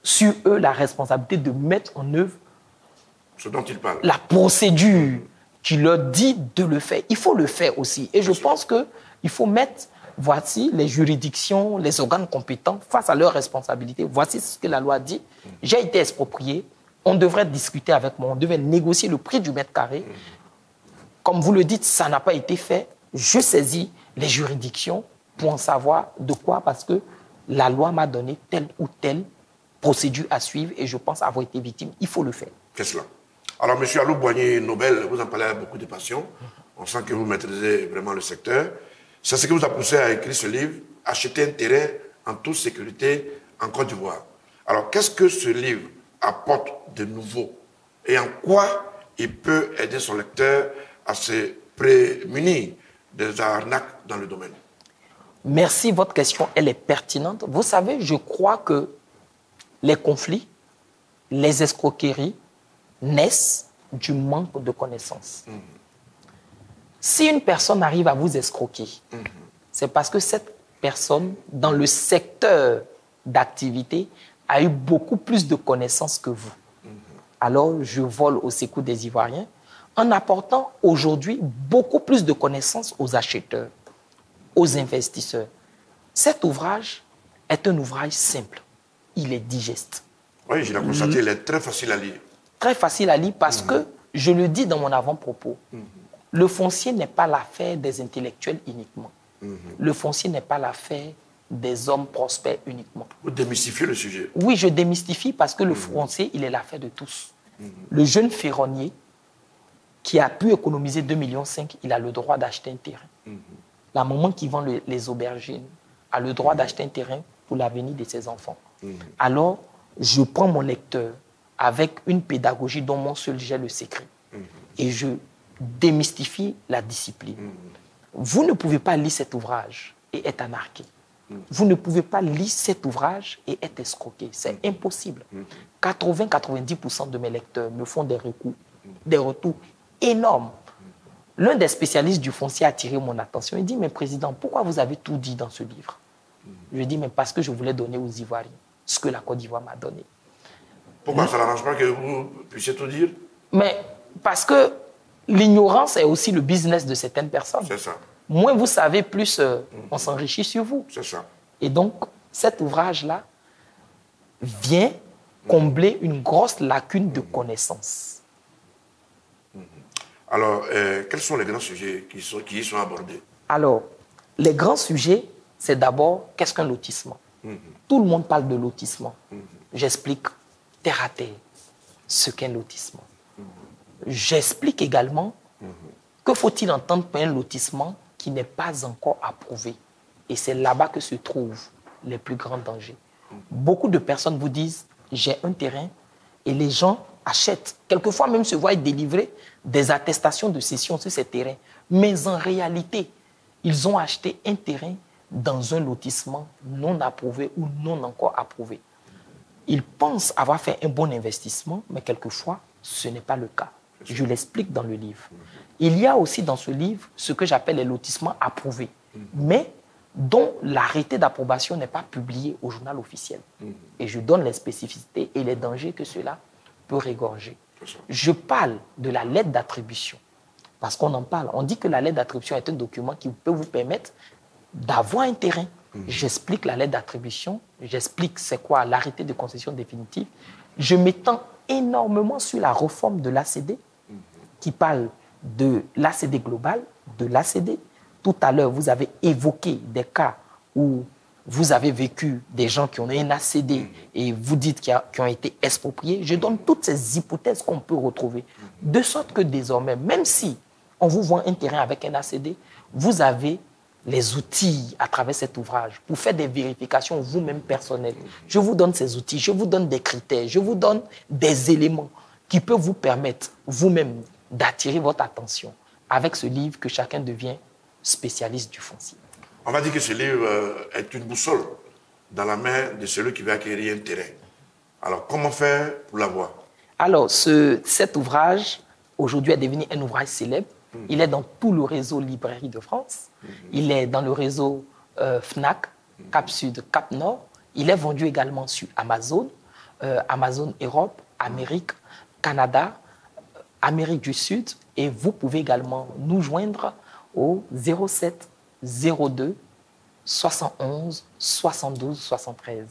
sur eux la responsabilité de mettre en œuvre
ce dont ils parlent.
La procédure qui leur dit de le faire. Il faut le faire aussi. Et je pense qu'il faut mettre... Voici les juridictions, les organes compétents face à leurs responsabilités. Voici ce que la loi dit. J'ai été exproprié. On devrait discuter avec moi. On devrait négocier le prix du mètre carré. Comme vous le dites, ça n'a pas été fait. Je saisis les juridictions pour en savoir de quoi, parce que la loi m'a donné telle ou telle procédure à suivre et je pense avoir été victime. Il faut le faire.
Qu'est-ce cela? Alors, M. Alou Boigny-Nobel, vous en parlez avec beaucoup de passion. On sent que vous maîtrisez vraiment le secteur. C'est ce qui vous a poussé à écrire ce livre, Acheter un terrain en toute sécurité en Côte d'Ivoire. Alors, qu'est-ce que ce livre apporte de nouveau et en quoi il peut aider son lecteur à se prémunir des arnaques dans le domaine?
Merci, votre question, elle est pertinente. Vous savez, je crois que les conflits, les escroqueries naissent du manque de connaissances. Si une personne arrive à vous escroquer, c'est parce que cette personne, dans le secteur d'activité, a eu beaucoup plus de connaissances que vous. Alors, je vole au secours des Ivoiriens en apportant aujourd'hui beaucoup plus de connaissances aux acheteurs, aux investisseurs. Cet ouvrage est un ouvrage simple. Il est digeste.
Oui, je l'ai constaté, il est très facile à lire.
Très facile à lire parce que, je le dis dans mon avant-propos, le foncier n'est pas l'affaire des intellectuels uniquement. Le foncier n'est pas l'affaire des hommes prospères uniquement.
Vous démystifiez le sujet.
Oui, je démystifie parce que le foncier, il est l'affaire de tous. Le jeune ferronnier qui a pu économiser 2,5 millions, il a le droit d'acheter un terrain. La maman qui vend les aubergines a le droit d'acheter un terrain pour l'avenir de ses enfants. Alors, je prends mon lecteur avec une pédagogie dont moi seul j'ai le secret. Et je démystifie la discipline. Vous ne pouvez pas lire cet ouvrage et être anarqué. Vous ne pouvez pas lire cet ouvrage et être escroqué. C'est impossible. 80-90% de mes lecteurs me font des retours énormes. L'un des spécialistes du foncier a attiré mon attention. Il dit, mais président, pourquoi vous avez tout dit dans ce livre? Je lui ai dit, mais parce que je voulais donner aux Ivoiriens ce que la Côte d'Ivoire m'a donné.
Pourquoi ça n'arrange pas que vous puissiez tout dire?
Mais parce que l'ignorance est aussi le business de certaines personnes.
C'est ça.
Moins vous savez, plus on s'enrichit sur vous.
C'est ça.
Et donc, cet ouvrage-là vient combler une grosse lacune de connaissances.
Alors, quels sont les grands sujets qui y sont abordés?
Alors, les grands sujets, c'est d'abord, qu'est-ce qu'un lotissement? Tout le monde parle de lotissement. J'explique terre à terre ce qu'est un lotissement. J'explique également que faut-il entendre par un lotissement qui n'est pas encore approuvé. Et c'est là-bas que se trouvent les plus grands dangers. Beaucoup de personnes vous disent, j'ai un terrain, et les gens achètent, quelquefois même se voient délivrer des attestations de cession sur ces terrains. Mais en réalité, ils ont acheté un terrain dans un lotissement non approuvé ou non encore approuvé. Ils pensent avoir fait un bon investissement, mais quelquefois, ce n'est pas le cas. Je l'explique dans le livre. Il y a aussi dans ce livre ce que j'appelle les lotissements approuvés, mais dont l'arrêté d'approbation n'est pas publié au journal officiel. Et je donne les spécificités et les dangers que cela peut régorger. Je parle de la lettre d'attribution, parce qu'on en parle. On dit que la lettre d'attribution est un document qui peut vous permettre d'avoir un terrain. J'explique la lettre d'attribution, j'explique c'est quoi l'arrêté de concession définitive. Je m'étends énormément sur la réforme de l'ACD, qui parle de l'ACD global, de l'ACD. Tout à l'heure, vous avez évoqué des cas où vous avez vécu des gens qui ont un ACD et vous dites qu'ils ont été expropriés. Je donne toutes ces hypothèses qu'on peut retrouver. De sorte que désormais, même si on vous vend un terrain avec un ACD, vous avez les outils à travers cet ouvrage pour faire des vérifications vous-même personnelles. Je vous donne ces outils, je vous donne des critères, je vous donne des éléments qui peuvent vous permettre vous-même d'attirer votre attention avec ce livre que chacun devient spécialiste du foncier.
On va dire que ce livre est une boussole dans la main de celui qui veut acquérir un terrain. Alors, comment faire pour l'avoir? Alors,
cet ouvrage, aujourd'hui, est devenu un ouvrage célèbre. Il est dans tout le réseau Librairie de France. Il est dans le réseau FNAC, Cap Sud, Cap Nord. Il est vendu également sur Amazon, Amazon Europe, Amérique, Canada, Amérique du Sud. Et vous pouvez également nous joindre au 07 02 71 72 73.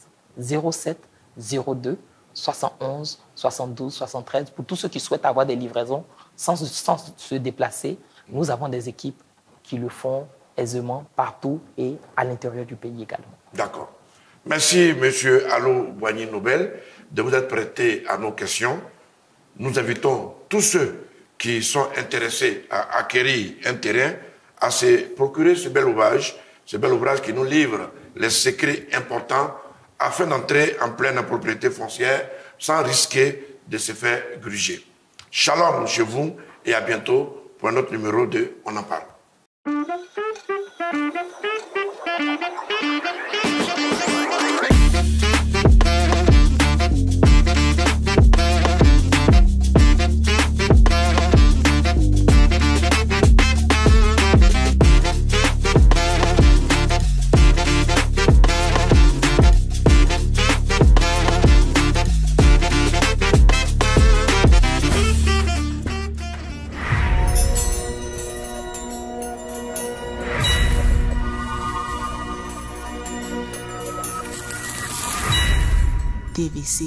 07 02 71 72 73. Pour tous ceux qui souhaitent avoir des livraisons sans se déplacer, nous avons des équipes qui le font aisément partout et à l'intérieur du pays également.
D'accord. Merci, M. Allo Boigny-Nobel, de vous être prêté à nos questions. Nous invitons tous ceux qui sont intéressés à acquérir un terrain à se procurer ce bel ouvrage qui nous livre les secrets importants afin d'entrer en pleine propriété foncière sans risquer de se faire gruger. Shalom chez vous et à bientôt pour un autre numéro de On en parle.
TVC,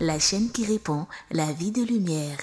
la chaîne qui répand, la vie de lumière.